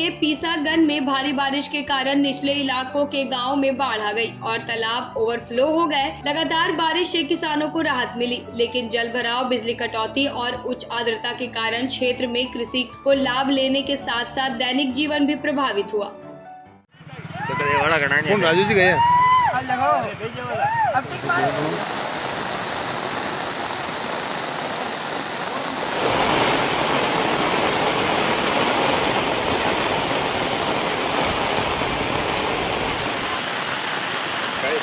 के पीसागन में भारी बारिश के कारण निचले इलाकों के गांव में बाढ़ आ गई और तालाब ओवरफ्लो हो गए। लगातार बारिश से किसानों को राहत मिली, लेकिन जल भराव, बिजली कटौती और उच्च आर्द्रता के कारण क्षेत्र में कृषि को लाभ लेने के साथ साथ दैनिक जीवन भी प्रभावित हुआ। राजू जी गए काय